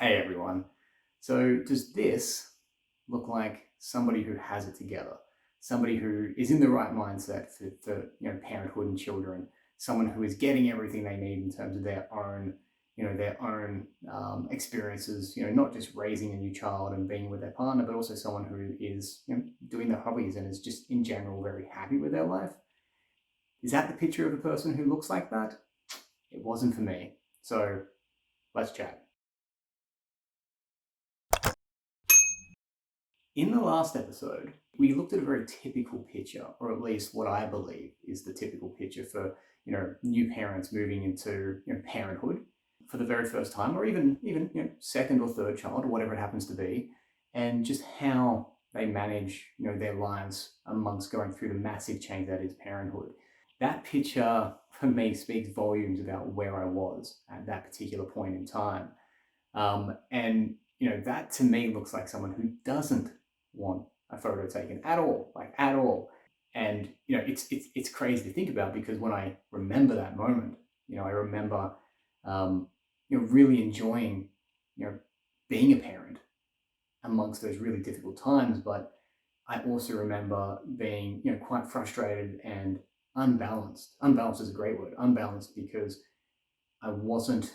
Hey everyone. So does this look like somebody who has it together? Somebody who is in the right mindset for parenthood and children, someone who is getting everything they need in terms of their own experiences, not just raising a new child and being with their partner, but also someone who is doing their hobbies and is just in general very happy with their life. Is that the picture of a person who looks like that? It wasn't for me. So let's chat. In the last episode, we looked at a very typical picture, or at least what I believe is the typical picture for new parents moving into parenthood for the very first time, or even second or third child, or whatever it happens to be, and just how they manage their lives amongst going through the massive change that is parenthood. That picture for me speaks volumes about where I was at that particular point in time, and that to me looks like someone who doesn't want a photo taken at all, like at all. And it's crazy to think about because when I remember that moment, I remember really enjoying being a parent amongst those really difficult times. But I also remember being quite frustrated and unbalanced. Unbalanced is a great word. Unbalanced because I wasn't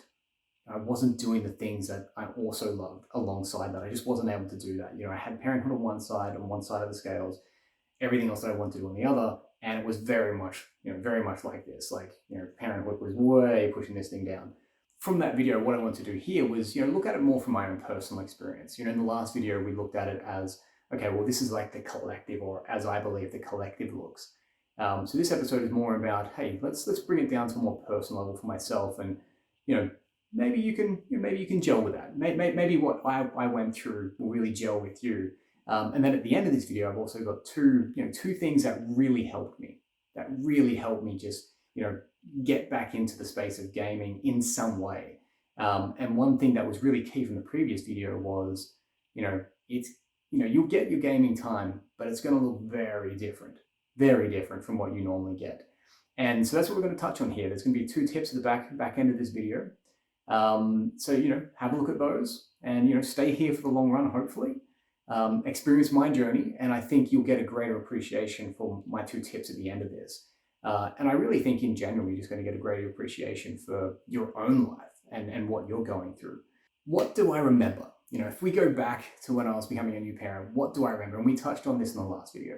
I wasn't doing the things that I also loved alongside that. I just wasn't able to do that. I had parenthood on one side of the scales, everything else that I wanted to do on the other. And it was very much like this. Like, parenthood was way pushing this thing down. From that video, what I want to do here was, look at it more from my own personal experience. In the last video, we looked at it as, okay, well, this is like the collective, or as I believe the collective looks. So this episode is more about, hey, let's bring it down to a more personal level for myself, and maybe you can gel with that. Maybe what I went through will really gel with you. And then at the end of this video, I've also got two things that really helped me. That really helped me just get back into the space of gaming in some way. And one thing that was really key from the previous video was, it's you'll get your gaming time, but it's going to look very different from what you normally get. And so that's what we're going to touch on here. There's going to be 2 tips at the back end of this video. So have a look at those, and stay here for the long run, hopefully. Experience my journey, and I think you'll get a greater appreciation for my 2 tips at the end of this. And I really think in general, you're just going to get a greater appreciation for your own life and what you're going through. What do I remember? If we go back to when I was becoming a new parent, what do I remember? And we touched on this in the last video.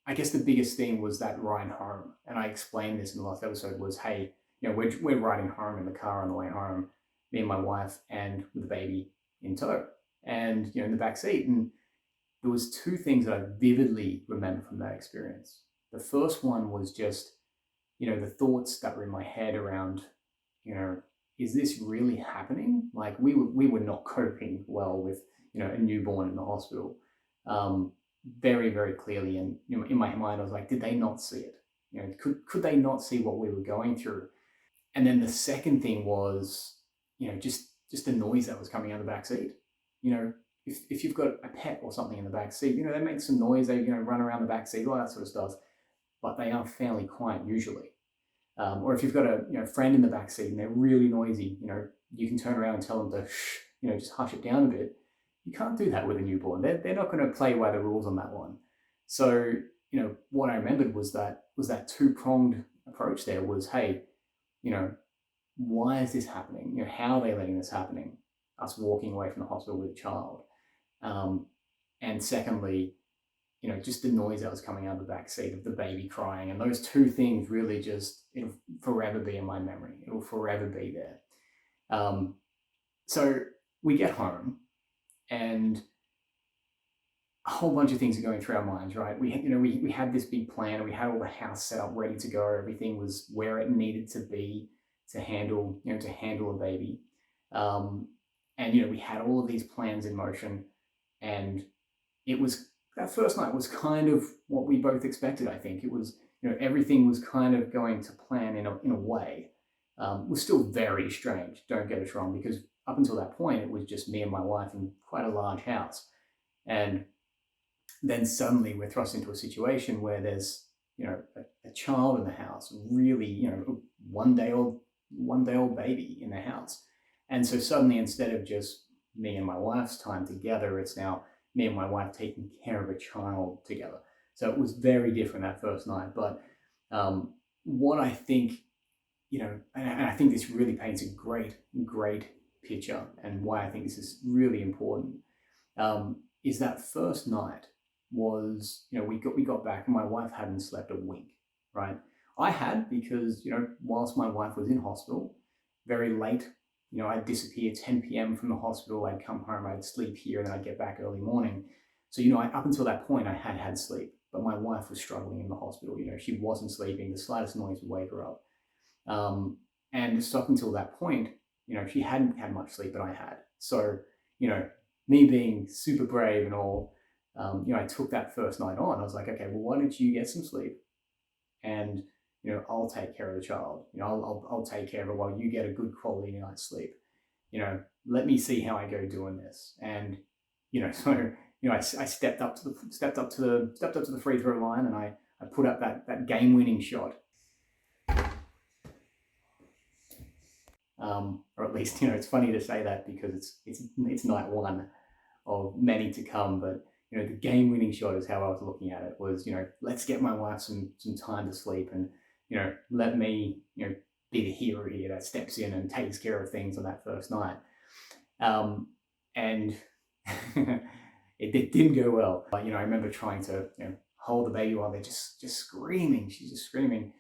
I guess the biggest thing was that ride home, and I explained this in the last episode, was, hey, we're riding home in the car on the way home, me and my wife, and with the baby in tow, and in the back seat. And there was 2 things that I vividly remember from that experience. The first one was just, the thoughts that were in my head around, is this really happening? Like we were not coping well with, a newborn in the hospital, very, very clearly. And in my mind, I was like, did they not see it? Could they not see what we were going through? And then the second thing was, just the noise that was coming out of the back seat. If you've got a pet or something in the back seat, they make some noise, they run around the back seat, all that sort of stuff, but they are fairly quiet usually. Or if you've got a friend in the back seat and they're really noisy, you can turn around and tell them to shh, just hush it down a bit. You can't do that with a newborn. They're not going to play by the rules on that one. So what I remembered was that 2-pronged approach. There was, hey, why is this happening? How are they letting this happening? Us walking away from the hospital with a child. And secondly, just the noise that was coming out of the back seat of the baby crying. And those 2 things really just, it'll forever be in my memory. It'll forever be there. So we get home, and a whole bunch of things are going through our minds, right? We had this big plan, and we had all the house set up ready to go. Everything was where it needed to be to handle a baby. And we had all of these plans in motion, and it was, that first night was kind of what we both expected. I think it was, everything was kind of going to plan in a way. It was still very strange, don't get us wrong, because up until that point, it was just me and my wife in quite a large house. And then suddenly we're thrust into a situation where there's, a child in the house, really, 1-day-old baby in the house. And so suddenly, instead of just me and my wife's time together, it's now me and my wife taking care of a child together. So it was very different that first night. But what I think, and I think this really paints a great picture, and why I think this is really important, is that first night was, we got back and my wife hadn't slept a wink, right? I had, because, whilst my wife was in hospital, very late, I'd disappear 10 p.m. from the hospital, I'd come home, I'd sleep here, and then I'd get back early morning. So, up until that point, I had sleep, but my wife was struggling in the hospital. She wasn't sleeping. The slightest noise would wake her up. And just up until that point, she hadn't had much sleep, but I had. So, me being super brave and all, I took that first night on. I was like, okay, well, why don't you get some sleep, and I'll take care of the child. I'll take care of it while you get a good quality night's sleep. Let me see how I go doing this. And so I stepped up to the free throw line, and I put up that game winning shot. Or at least, it's funny to say that because it's night one of many to come. But the game winning shot is how I was looking at it. Was, let's get my wife some time to sleep, and let me be the hero here that steps in and takes care of things on that first night. And it didn't go well. But I remember trying to hold the baby while they're just screaming. She's just screaming.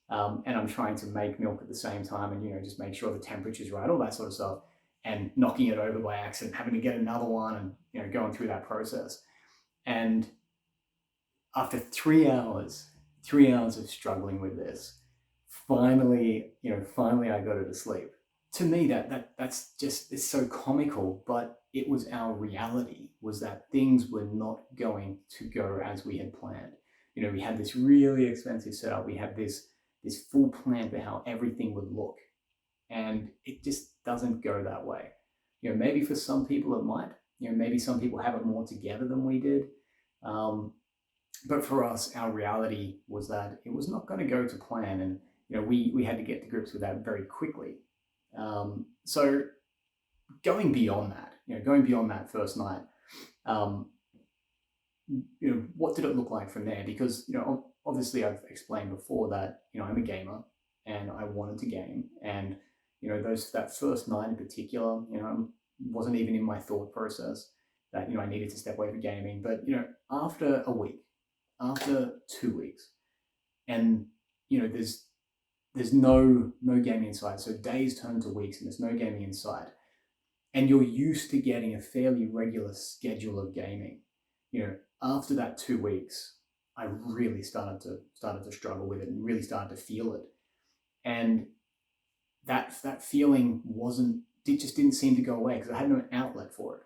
And I'm trying to make milk at the same time, and just make sure the temperature's right, all that sort of stuff, and knocking it over by accident, having to get another one, and going through that process. And after 3 hours of struggling with this, finally I got her to sleep. To me, that's just, it's so comical, but it was our reality, was that things were not going to go as we had planned. We had this really expensive setup. We had this full plan for how everything would look, and it just doesn't go that way. Maybe for some people it might. Maybe some people have it more together than we did. But for us, our reality was that it was not going to go to plan, and we had to get to grips with that very quickly. So going beyond that first night, what did it look like from there? Because obviously I've explained before that I'm a gamer and I wanted to game, and that first night in particular, wasn't even in my thought process that I needed to step away from gaming. But after a week, after 2 weeks, and there's no gaming inside, so days turn to weeks and there's no gaming inside, and you're used to getting a fairly regular schedule of gaming. After that 2 weeks, I really started to struggle with it, and really started to feel it. And that feeling just didn't seem to go away, because I had no outlet for it.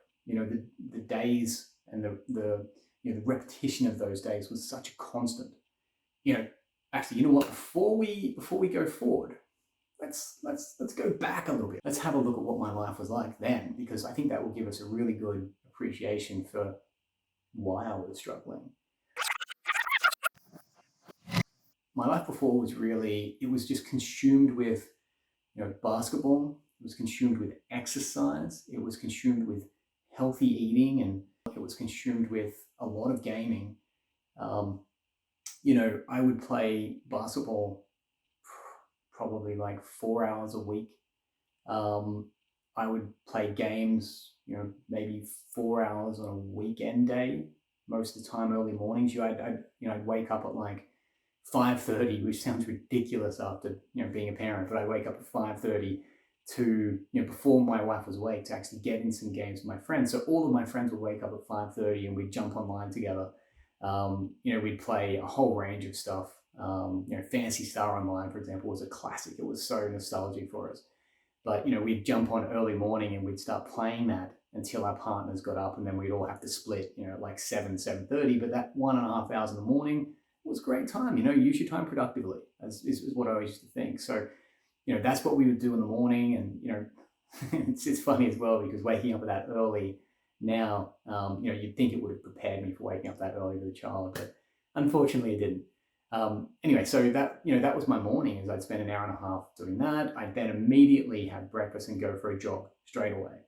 The days and the repetition of those days was such a constant. Actually, you know what? Before we go forward, let's go back a little bit. Let's have a look at what my life was like then, because I think that will give us a really good appreciation for why I was struggling. My life before was just consumed with basketball. It was consumed with exercise. It was consumed with healthy eating, and it was consumed with a lot of gaming. I would play basketball probably like 4 hours a week. I would play games, maybe 4 hours on a weekend day. Most of the time, early mornings. I'd wake up at like 5:30, which sounds ridiculous after being a parent, but I wake up at 5:30 to before my wife was awake, to actually get in some games with my friends. So all of my friends would wake up at 5:30 and we'd jump online together. We'd play a whole range of stuff. Fantasy Star Online, for example, was a classic. It was so nostalgic for us. But we'd jump on early morning and we'd start playing that until our partners got up, and then we'd all have to split, like 7:30. But that 1.5 hours in the morning was great time. Use your time productively, is what I always used to think. So, that's what we would do in the morning. And, it's funny as well, because waking up that early now, you'd think it would have prepared me for waking up that early with a child, but unfortunately it didn't. Anyway, so that was my morning. Is I'd spend an hour and a half doing that. I'd then immediately have breakfast and go for a jog straight away.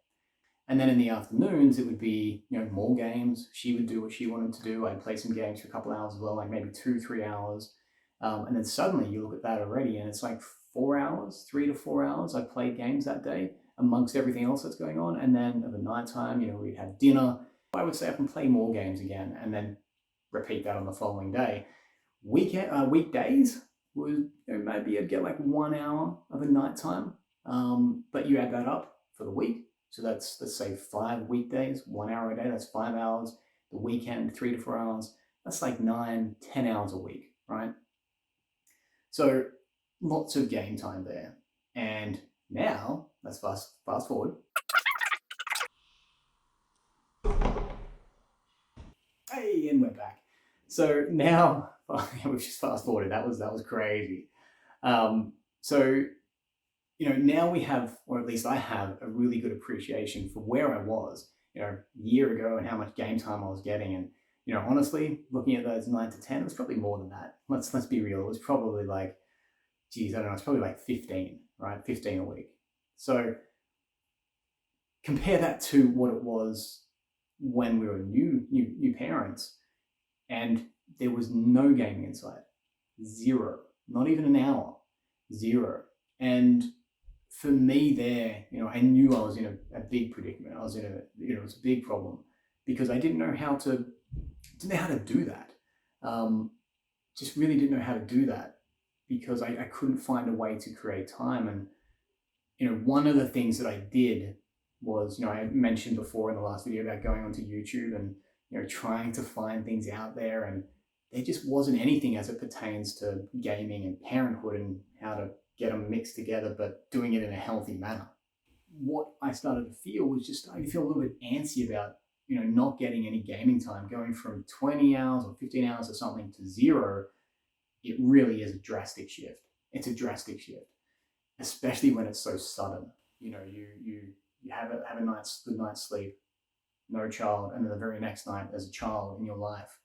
And then in the afternoons, it would be more games. She would do what she wanted to do. I'd play some games for a couple hours as well, like maybe 2-3 hours. And then suddenly you look at that already, and it's like 4 hours, 3 to 4 hours. I played games that day amongst everything else that's going on. And then at the nighttime, we'd have dinner. I would stay up and play more games again, and then repeat that on the following day. Weekdays would maybe I'd get like 1 hour of a nighttime, but you add that up for the week. So that's, let's say, 5 weekdays, 1 hour a day. That's 5 hours. The weekend, 3 to 4 hours. That's like 9, 10 hours a week, right? So lots of game time there. And now let's fast forward. Hey, and we're back. So now we've just fast forwarded. That was crazy. So now we have, or at least I have, a really good appreciation for where I was, a year ago and how much game time I was getting. And honestly, looking at those 9 to 10, it was probably more than that. Let's be real. It was probably like, geez, I don't know. It's probably like 15, right? 15 a week. So compare that to what it was when we were new parents, and there was no gaming inside, zero, not even an hour, zero. And for me there, I knew I was in a big predicament. I was in it was a big problem because I didn't know how to do that. Just really didn't know how to do that because I couldn't find a way to create time. And one of the things that I did was, I mentioned before in the last video about going onto YouTube and trying to find things out there, and there just wasn't anything as it pertains to gaming and parenthood and how to get them mixed together, but doing it in a healthy manner. What I started to feel was just starting to feel a little bit antsy about, not getting any gaming time, going from 20 hours or 15 hours or something to zero. It really is a drastic shift. It's a drastic shift, especially when it's so sudden. You have a good night's sleep, no child, and then the very next night there's a child in your life.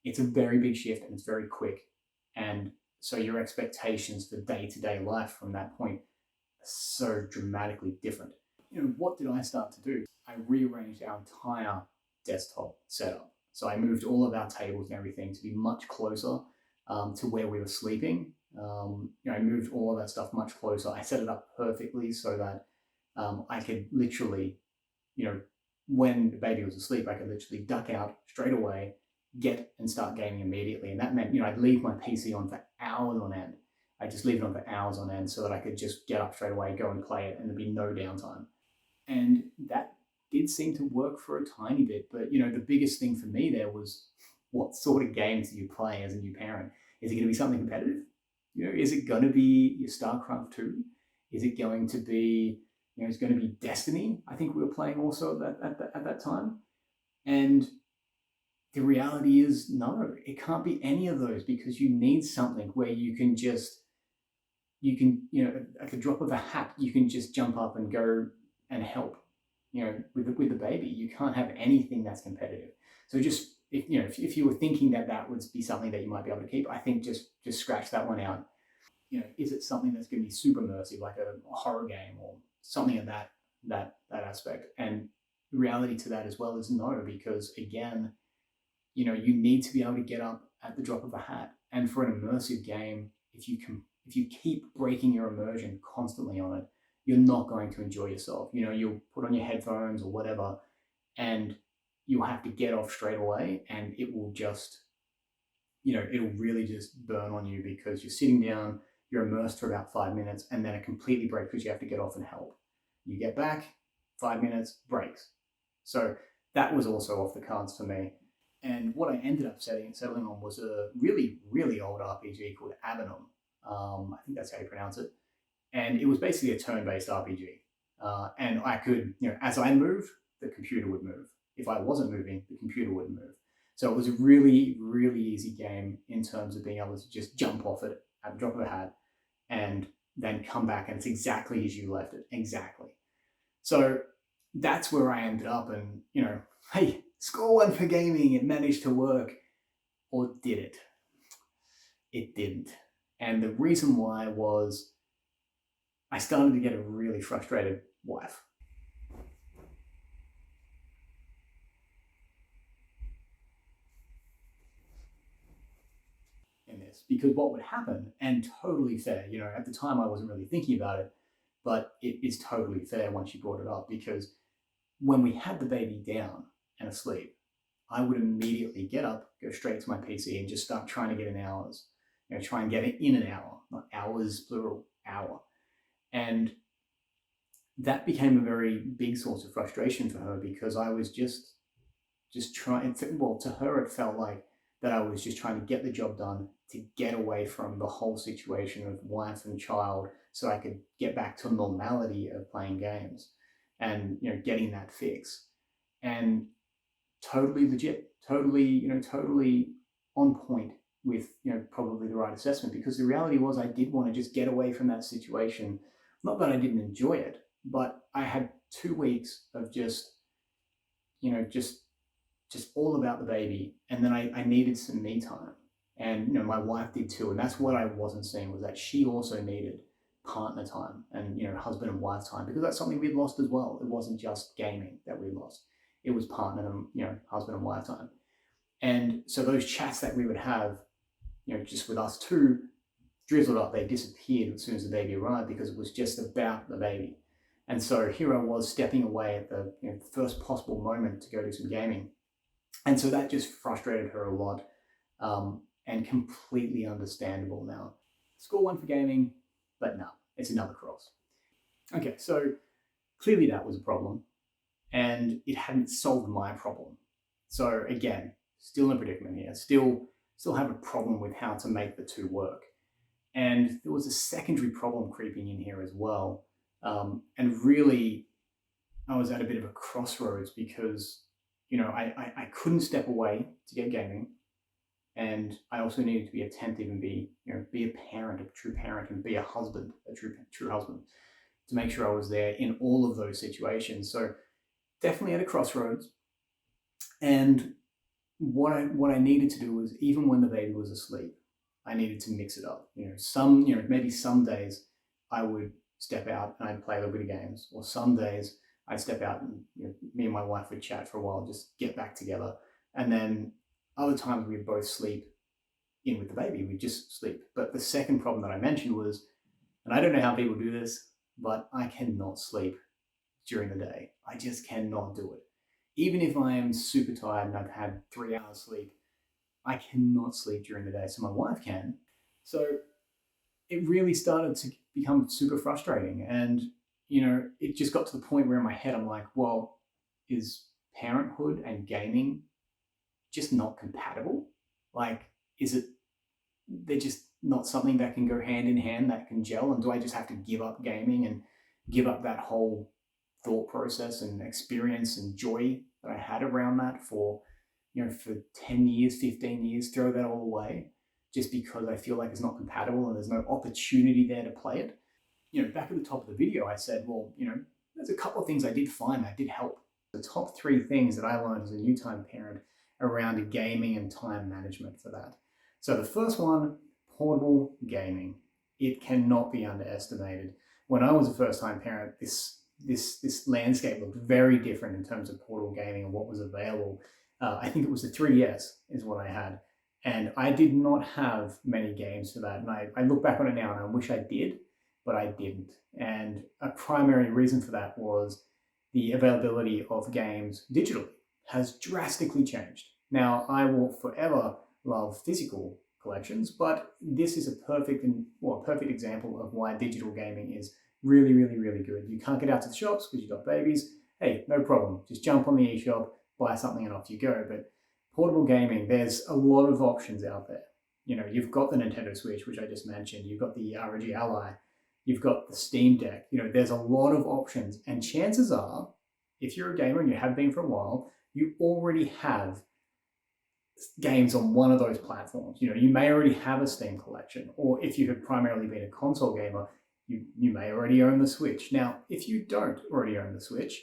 It's a very big shift and it's very quick. And so your expectations for day-to-day life from that point are so dramatically different. What did I start to do? I rearranged our entire desktop setup. So I moved all of our tables and everything to be much closer to where we were sleeping. I moved all of that stuff much closer. I set it up perfectly so that I could literally, when the baby was asleep, I could literally duck out straight away, get and start gaming immediately. And that meant, I'd leave my PC on for hours on end. I'd just leave it on for hours on end so that I could just get up straight away, go and play it, and there'd be no downtime. And that did seem to work for a tiny bit. But, the biggest thing for me there was, what sort of games do you play as a new parent? Is it going to be something competitive? Is it going to be your StarCraft 2? Is it going to be, it's going to be Destiny? I think we were playing also at that time. And the reality is, no, it can't be any of those, because you need something where you can, at the drop of a hat, you can just jump up and go and help, with the baby. You can't have anything that's competitive. So just, if you were thinking that would be something that you might be able to keep, I think just scratch that one out. Is it something that's going to be super immersive, like a horror game or something of that aspect? And the reality to that as well is no, because again, you need to be able to get up at the drop of a hat. And for an immersive game, if you keep breaking your immersion constantly on it, you're not going to enjoy yourself. You'll put on your headphones or whatever, and you'll have to get off straight away, and it will just, it'll really just burn on you because you're sitting down, you're immersed for about 5 minutes, and then it completely breaks because you have to get off and help. You get back, 5 minutes, breaks. So that was also off the cards for me. And what I ended up settling on was a really, really old RPG called Avenum. I think that's how you pronounce it. And it was basically a turn-based RPG. And I could, as I moved, the computer would move. If I wasn't moving, the computer wouldn't move. So it was a really, really easy game in terms of being able to just jump off it at the drop of a hat and then come back, and it's exactly as you left it, exactly. So that's where I ended up, and, hey, score one for gaming, it managed to work. Or did it? it didn't. And the reason why was I started to get a really frustrated wife. In this, because what would happen, and totally fair, at the time I wasn't really thinking about it, but it is totally fair once you brought it up, because when we had the baby down and asleep, I would immediately get up, go straight to my PC, and just start trying to get in hours. Try and get it in an hour, not hours plural, hour. And that became a very big source of frustration for her, because I was just trying to, well, to her it felt like that I was just trying to get the job done to get away from the whole situation of wife and child, so I could get back to normality of playing games and getting that fix. And totally legit, totally on point with probably the right assessment, because the reality was I did want to just get away from that situation. Not that I didn't enjoy it, but I had 2 weeks of just all about the baby, and then I needed some me time. And my wife did too, and that's what I wasn't seeing, was that she also needed partner time and husband and wife time, because that's something we'd lost as well. It wasn't just gaming that we lost, it was partner and husband and wife time. And so those chats that we would have just with us two drizzled up, they disappeared as soon as the baby arrived, because it was just about the baby. And so here I was stepping away at the first possible moment to go do some gaming. And so that just frustrated her a lot, and completely understandable now. Score one for gaming, but no, it's another cross. Okay, so clearly that was a problem, and it hadn't solved my problem. So again, still in a predicament here, still have a problem with how to make the two work. And there was a secondary problem creeping in here as well. And really, I was at a bit of a crossroads, because I couldn't step away to get gaming, and I also needed to be attentive and be a parent, a true parent, and be a husband, a true husband, to make sure I was there in all of those situations. So definitely at a crossroads. And what I needed to do was, even when the baby was asleep, I needed to mix it up. Maybe some days I would step out and I'd play a little bit of games, or some days I'd step out and me and my wife would chat for a while, just get back together. And then other times we'd both sleep in with the baby, we'd just sleep. But the second problem that I mentioned was, and I don't know how people do this, but I cannot sleep during the day. I just cannot do it. Even if I am super tired and I've had 3 hours sleep, I cannot sleep during the day. So my wife can. So it really started to become super frustrating. And, it just got to the point where in my head, I'm like, well, is parenthood and gaming just not compatible? Like, they're just not something that can go hand in hand, that can gel? And do I just have to give up gaming and give up that whole thought process and experience and joy that I had around that for 10 years, 15 years, throw that all away just because I feel like it's not compatible and there's no opportunity there to play it? Back at the top of the video, I said, well, there's a couple of things I did find that did help. The top 3 things that I learned as a new time parent around gaming and time management for that. So the first one, portable gaming. It cannot be underestimated. When I was a first-time parent, this landscape looked very different in terms of portable gaming and what was available. I think it was the 3DS is what I had. And I did not have many games for that. And I look back on it now and I wish I did, but I didn't. And a primary reason for that was the availability of games digitally has drastically changed. Now, I will forever love physical collections, but this is a perfect example of why digital gaming is really, really, really good. You can't get out to the shops because you've got babies. Hey, no problem. Just jump on the eShop, buy something, and off you go. But portable gaming, there's a lot of options out there. You've got the Nintendo Switch, which I just mentioned. You've got the ROG Ally. You've got the Steam Deck. There's a lot of options. And chances are, if you're a gamer and you have been for a while, you already have games on one of those platforms. You may already have a Steam collection, or if you have primarily been a console gamer, you may already own the Switch. Now, if you don't already own the Switch,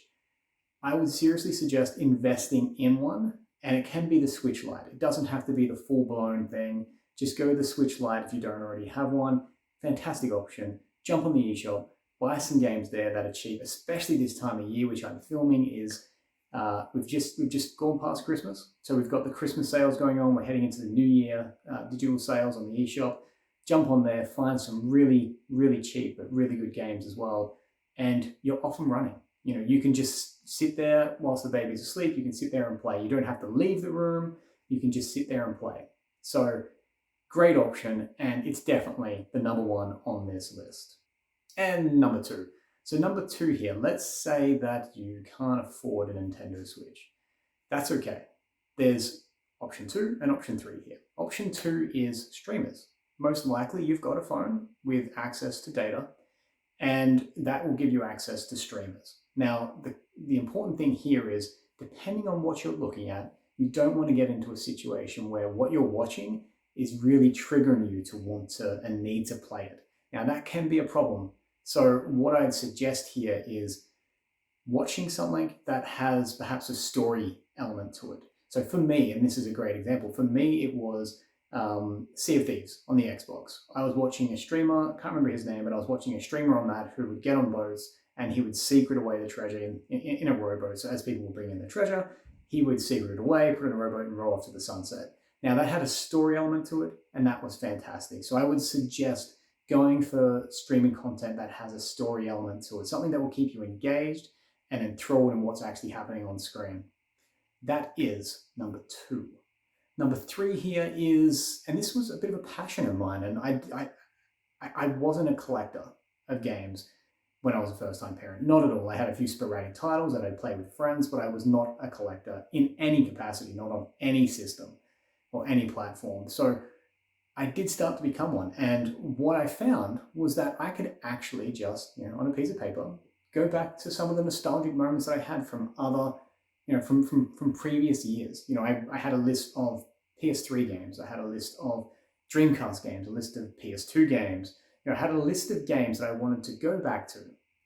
I would seriously suggest investing in one, and it can be the Switch Lite. It doesn't have to be the full-blown thing. just go with the Switch Lite if you don't already have one. Fantastic option. Jump on the eShop, buy some games there that are cheap, especially this time of year, which I'm filming is we've just gone past Christmas, so we've got the Christmas sales going on. We're heading into the New Year digital sales on the eShop. Jump on there, find some really cheap but really good games as well, and you're off and running. You know, you can just sit there whilst the baby's asleep. You can sit there and play. You don't have to leave the room. You can just sit there and play. So great option, and it's definitely the number one on this list. And number two. So number two here, let's say that you can't afford a Nintendo Switch. That's okay. There's option 2 and option 3 here. Option 2 is streamers. Most likely you've got a phone with access to data, and that will give you access to streamers. Now, the important thing here is, depending on what you're looking at, you don't want to get into a situation where what you're watching is really triggering you to want to and need to play it. Now, that can be a problem. So what I'd suggest here is watching something that has perhaps a story element to it. So for me, and this is a great example, for me it was Sea of Thieves on the Xbox. I was watching a streamer, I can't remember his name, but I was watching a streamer on that who would get on boats and he would secret away the treasure in a rowboat. So as people would bring in the treasure, he would secret it away, put it in a rowboat and row off to the sunset. Now that had a story element to it, and that was fantastic. So I would suggest going for streaming content that has a story element to it, something that will keep you engaged and enthralled in what's actually happening on screen. That is number 2. Number 3 here is, and this was a bit of a passion of mine, and I wasn't a collector of games when I was a first-time parent. Not at all. I had a few sporadic titles that I'd play with friends, but I was not a collector in any capacity, not on any system or any platform. So I did start to become one. And what I found was that I could actually just, on a piece of paper, go back to some of the nostalgic moments that I had from other, from previous years. I had a list of PS3 games. I had a list of Dreamcast games, a list of PS2 games. I had a list of games that I wanted to go back to.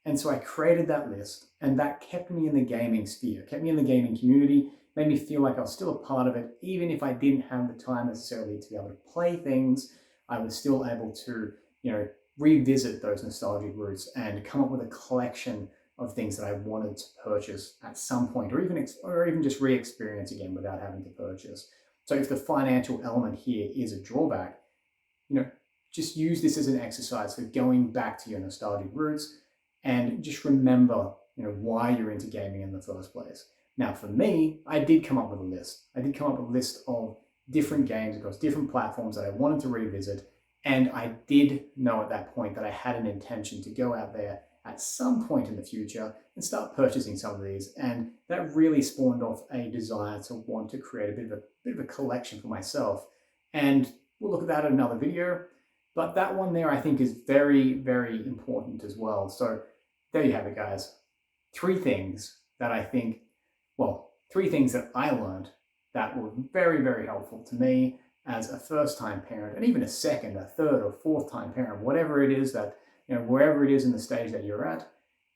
And so I created that list, and that kept me in the gaming sphere, kept me in the gaming community, made me feel like I was still a part of it. Even if I didn't have the time necessarily to be able to play things, I was still able to, revisit those nostalgic roots and come up with a collection of things that I wanted to purchase at some point, or even just re-experience again without having to purchase. So if the financial element here is a drawback, just use this as an exercise for going back to your nostalgic roots and just remember, why you're into gaming in the first place. Now, for me, I did come up with a list. I did come up with a list of different games across different platforms that I wanted to revisit. And I did know at that point that I had an intention to go out there at some point in the future and start purchasing some of these. And that really spawned off a desire to want to create a bit of a collection for myself. And we'll look at that in another video. But that one there, I think, is very, very important as well. So there you have it, guys. 3 things that I think, 3 things that I learned that were very, very helpful to me as a first-time parent, and even a second, a third, or fourth-time parent, whatever it is that, wherever it is in the stage that you're at.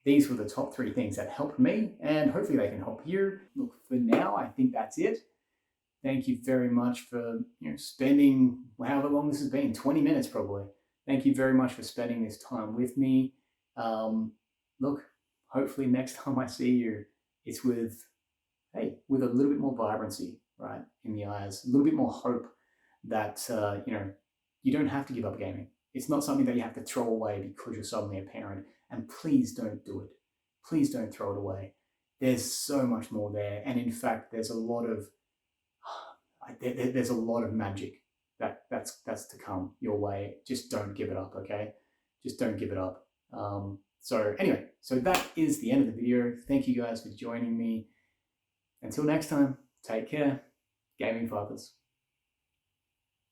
These were the top 3 things that helped me, and hopefully they can help you. Look, for now, I think that's it. Thank you very much for spending however long this has been, 20 minutes probably. Thank you very much for spending this time with me. Look, hopefully next time I see you, it's with a little bit more vibrancy, right, in the eyes, a little bit more hope that, you don't have to give up gaming. It's not something that you have to throw away because you're suddenly a parent, and please don't do it. Please don't throw it away. There's so much more there, and in fact, there's a lot of magic that's to come your way. Just don't give it up, okay? Just don't give it up. So anyway, so that is the end of the video. Thank you guys for joining me. Until next time, take care. Gaming Fathers.